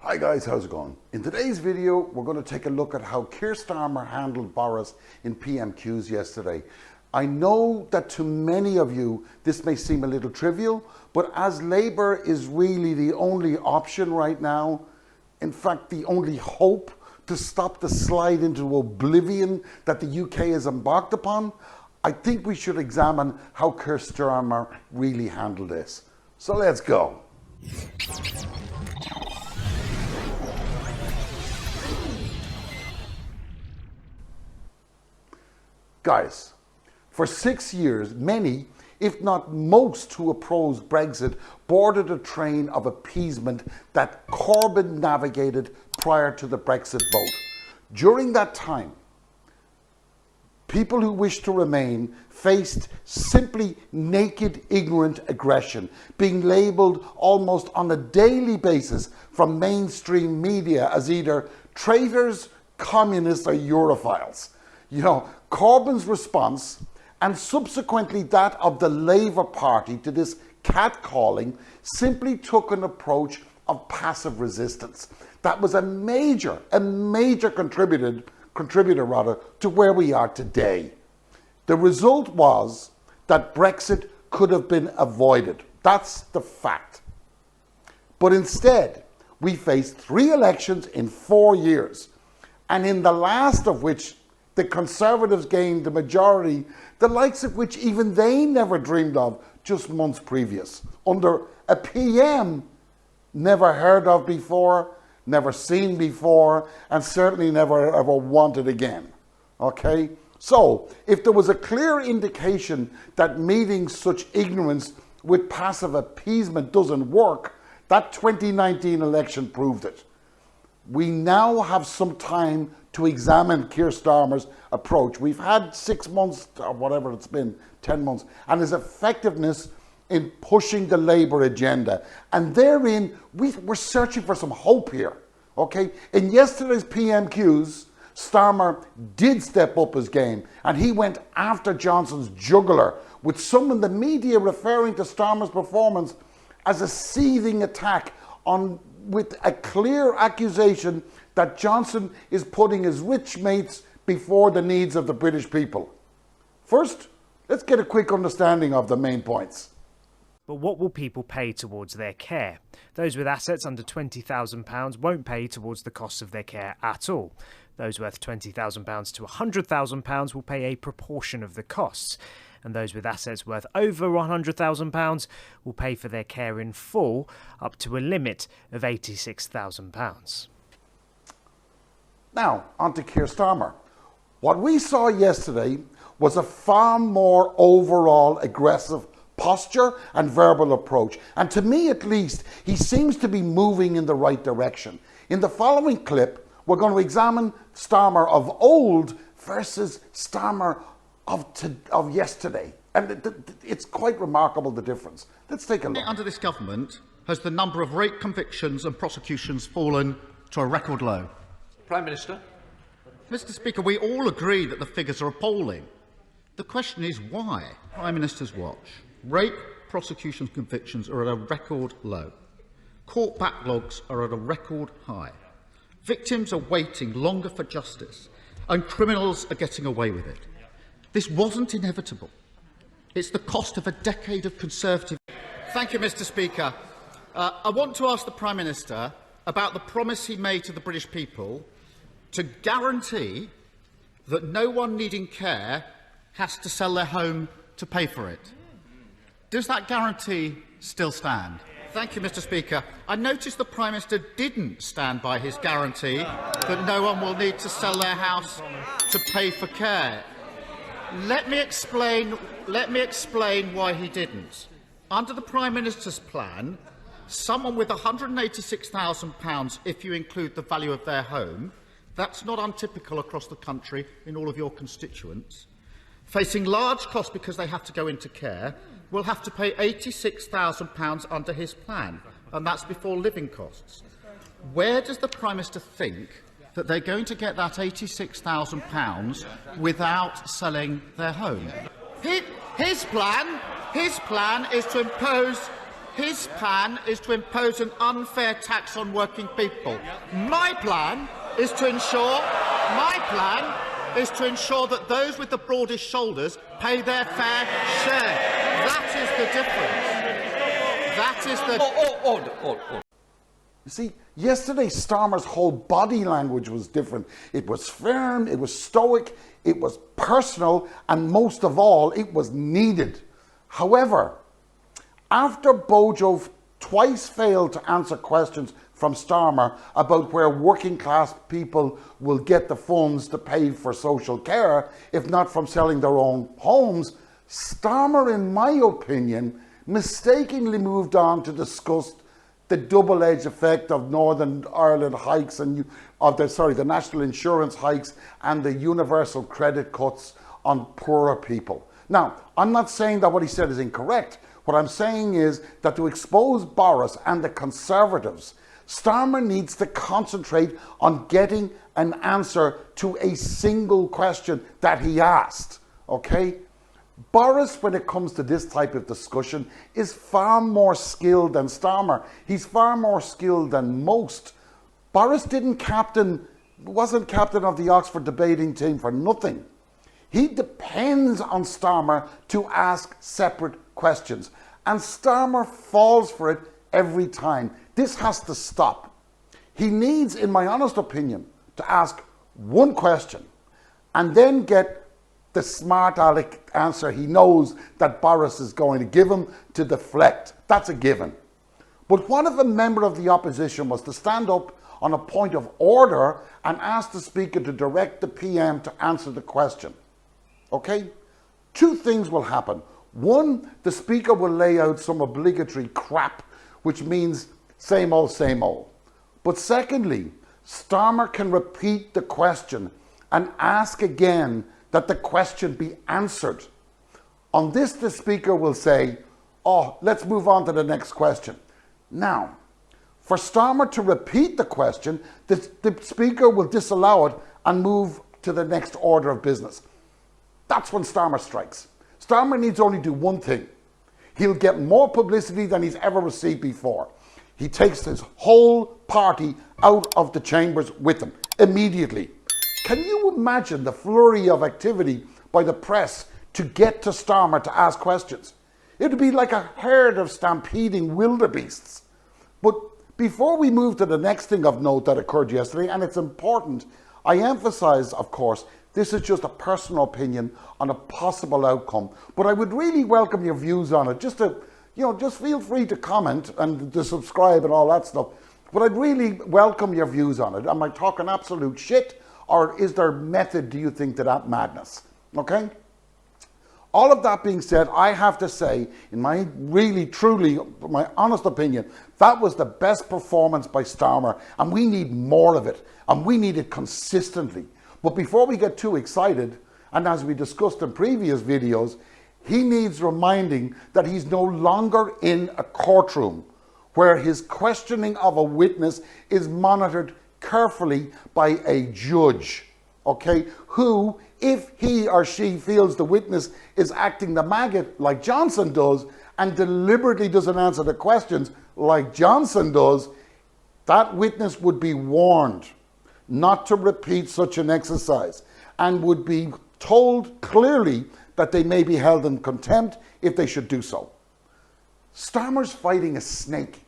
Hi guys, how's it going? In today's video, we're going to take a look at how Keir Starmer handled Boris in PMQs yesterday. I know that to many of you, this may seem a little trivial, but as Labour is really the only option right now, in fact, the only hope to stop the slide into oblivion that the UK has embarked upon, I think we should examine how Keir Starmer really handled this. So let's go. Guys, for 6 years, many, if not most who opposed Brexit, boarded a train of appeasement that Corbyn navigated prior to the Brexit vote. During that time, people who wished to remain faced simply naked, ignorant aggression, being labelled almost on a daily basis from mainstream media as either traitors, communists, or Europhiles. You know, Corbyn's response, and subsequently that of the Labour Party to this catcalling, simply took an approach of passive resistance. That was a major contributor to where we are today. The result was that Brexit could have been avoided. That's the fact. But instead, we faced 3 elections in 4 years, and in the last of which the Conservatives gained the majority, the likes of which even they never dreamed of just months previous, under a PM never heard of before, never seen before, and certainly never ever wanted again. Okay? So, if there was a clear indication that meeting such ignorance with passive appeasement doesn't work, that 2019 election proved it. We now have some time to examine Keir Starmer's approach. We've had 6 months, or whatever it's been, 10 months, and his effectiveness in pushing the Labour agenda. And therein, we're searching for some hope here, okay? In yesterday's PMQs, Starmer did step up his game, and he went after Johnson's jugular, with some in the media referring to Starmer's performance as a seething attack with a clear accusation that Johnson is putting his rich mates before the needs of the British people. First, let's get a quick understanding of the main points. But what will people pay towards their care? Those with assets under £20,000 won't pay towards the costs of their care at all. Those worth £20,000 to £100,000 will pay a proportion of the costs. And those with assets worth over £100,000 will pay for their care in full, up to a limit of £86,000. Now, on to Keir Starmer. What we saw yesterday was a far more overall aggressive posture and verbal approach. And to me, at least, he seems to be moving in the right direction. In the following clip, we're going to examine Starmer of old versus Starmer of yesterday. And it's quite remarkable, the difference. Let's take a look. Under this government, has the number of rape convictions and prosecutions fallen to a record low? Prime Minister. Mr. Speaker, we all agree that the figures are appalling. The question is why? Prime Minister's watch. Rape, prosecutions, convictions are at a record low. Court backlogs are at a record high. Victims are waiting longer for justice, and criminals are getting away with it. This wasn't inevitable. It's the cost of a decade of Conservative... Thank you, Mr. Speaker. I want to ask the Prime Minister about the promise he made to the British people to guarantee that no one needing care has to sell their home to pay for it. Does that guarantee still stand? Thank you, Mr. Speaker. I noticed the Prime Minister didn't stand by his guarantee that no one will need to sell their house to pay for care. Let me explain why he didn't. Under the Prime Minister's plan, someone with £186,000, if you include the value of their home, that's not untypical across the country in all of your constituents, facing large costs because they have to go into care, will have to pay £86,000 under his plan, and that's before living costs. Where does the Prime Minister think that they're going to get that £86,000 without selling their home? His plan is to impose His plan is to impose an unfair tax on working people. My plan is to ensure that those with the broadest shoulders pay their fair share. That is the difference. That is the... You see, yesterday Starmer's whole body language was different. It was firm, it was stoic, it was personal, and most of all, it was needed. However, after Bojo twice failed to answer questions from Starmer about where working class people will get the funds to pay for social care, if not from selling their own homes, Starmer, in my opinion, mistakenly moved on to discuss the double-edged effect of Northern Ireland hikes and the national insurance hikes and the universal credit cuts on poorer people. Now, I'm not saying that what he said is incorrect. What I'm saying is that to expose Boris and the Conservatives, Starmer needs to concentrate on getting an answer to a single question that he asked, okay? Boris, when it comes to this type of discussion, is far more skilled than Starmer. He's far more skilled than most. Boris wasn't captain of the Oxford debating team for nothing. He depends on Starmer to ask separate questions, and Starmer falls for it every time. This has to stop. He needs, in my honest opinion, to ask one question and then get the smart aleck answer he knows that Boris is going to give him to deflect. That's a given. But what if a member of the opposition was to stand up on a point of order and ask the Speaker to direct the PM to answer the question? Okay? Two things will happen. One, the Speaker will lay out some obligatory crap, which means same old, same old. But secondly, Starmer can repeat the question and ask again that the question be answered. On this, the Speaker will say, oh, let's move on to the next question. Now, for Starmer to repeat the question, the Speaker will disallow it and move to the next order of business. That's when Starmer strikes. Starmer needs only do one thing. He'll get more publicity than he's ever received before. He takes his whole party out of the chambers with him immediately. Can you imagine the flurry of activity by the press to get to Starmer to ask questions? It would be like a herd of stampeding wildebeests. But before we move to the next thing of note that occurred yesterday, and it's important, I emphasise, of course, this is just a personal opinion on a possible outcome, but I would really welcome your views on it. Just feel free to comment and to subscribe and all that stuff. But I'd really welcome your views on it. Am I talking absolute shit, or is there method, do you think, to that madness? Okay? All of that being said, I have to say, in my really, truly, my honest opinion, that was the best performance by Starmer, and we need more of it, and we need it consistently. But before we get too excited, and as we discussed in previous videos, he needs reminding that he's no longer in a courtroom where his questioning of a witness is monitored carefully by a judge, okay, who, if he or she feels the witness is acting the maggot like Johnson does and deliberately doesn't answer the questions like Johnson does, that witness would be warned not to repeat such an exercise and would be told clearly that they may be held in contempt if they should do so. Starmer's fighting a snake,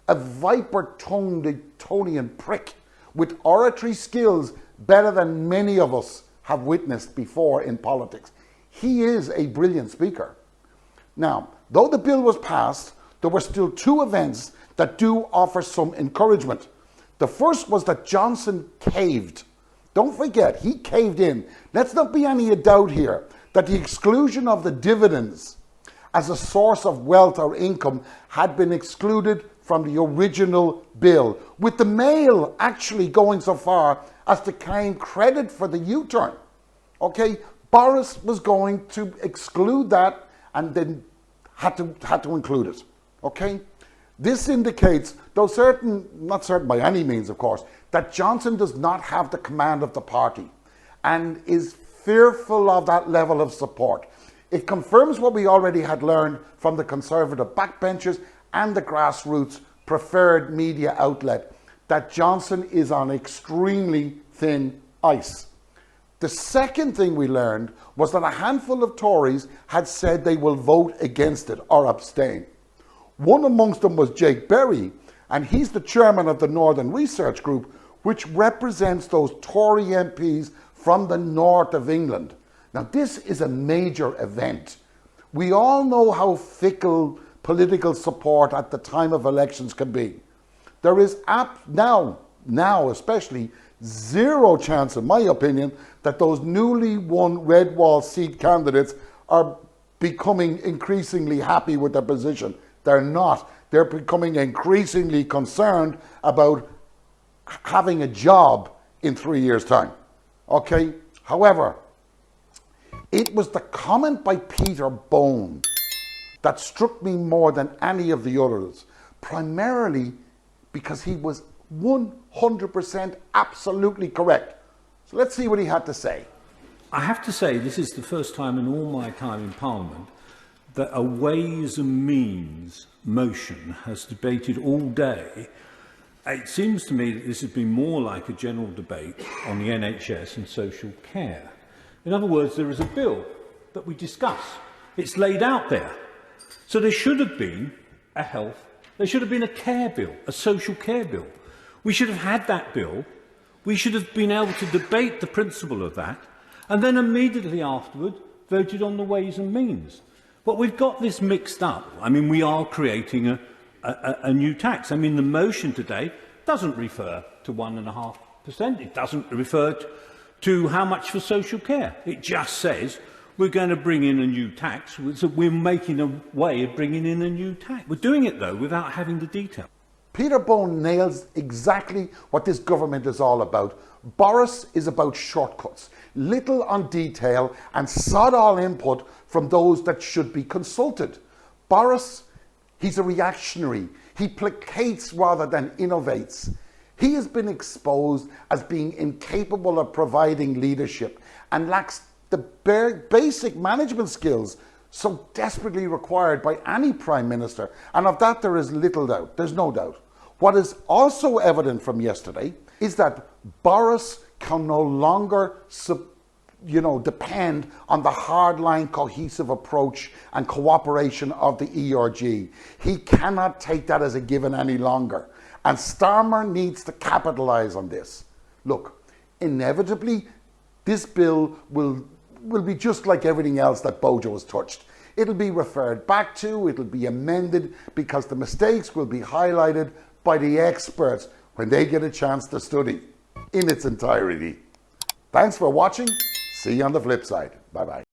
a viper-tongued Etonian prick with oratory skills better than many of us have witnessed before in politics. He is a brilliant speaker. Now, though the bill was passed, there were still two events that do offer some encouragement. The first was that Johnson caved. Don't forget, he caved in. Let's not be any doubt here that the exclusion of the dividends as a source of wealth or income had been excluded from the original bill, with the Mail actually going so far as to claim credit for the U-turn. Okay, Boris was going to exclude that and then had to include it. Okay, this indicates, though not certain by any means, of course, that Johnson does not have the command of the party and is fearful of that level of support. It confirms what we already had learned from the Conservative backbenchers and the grassroots preferred media outlet that Johnson is on extremely thin ice. The second thing we learned was that a handful of Tories had said they will vote against it or abstain. One amongst them was Jake Berry, and he's the chairman of the Northern Research Group, which represents those Tory MPs from the north of England. Now, this is a major event. We all know how fickle political support at the time of elections can be. There is now especially, zero chance, in my opinion, that those newly won red wall seat candidates are becoming increasingly happy with their position. They're not. They're becoming increasingly concerned about having a job in 3 years' time. Okay? However, it was the comment by Peter Bone that struck me more than any of the others, primarily because he was 100% absolutely correct. So let's see what he had to say. I have to say, this is the first time in all my time in Parliament that a Ways and Means motion has debated all day. It seems to me that this has been more like a general debate on the NHS and social care. In other words, there is a bill that we discuss. It's laid out there. So there should have been there should have been a care bill, a social care bill. We should have had that bill. We should have been able to debate the principle of that, and then immediately afterward voted on the Ways and Means. But we've got this mixed up. I mean, we are creating a new tax. I mean, the motion today doesn't refer to 1.5%. It doesn't refer to how much for social care. It just says we're going to bring in a new tax. So we're making a way of bringing in a new tax. We're doing it, though, without having the detail. Peter Bone nails exactly what this government is all about. Boris is about shortcuts, little on detail and sod all input from those that should be consulted. Boris, he's a reactionary. He placates rather than innovates. He has been exposed as being incapable of providing leadership and lacks the basic management skills so desperately required by any Prime Minister. And of that there is little doubt. There's no doubt. What is also evident from yesterday is that Boris can no longer depend on the hardline cohesive approach and cooperation of the ERG. He cannot take that as a given any longer. And Starmer needs to capitalise on this. Look, inevitably, this bill will be just like everything else that Bojo has touched. It'll be referred back to, it'll be amended, because the mistakes will be highlighted by the experts when they get a chance to study in its entirety. Thanks for watching. See you on the flip side. Bye-bye.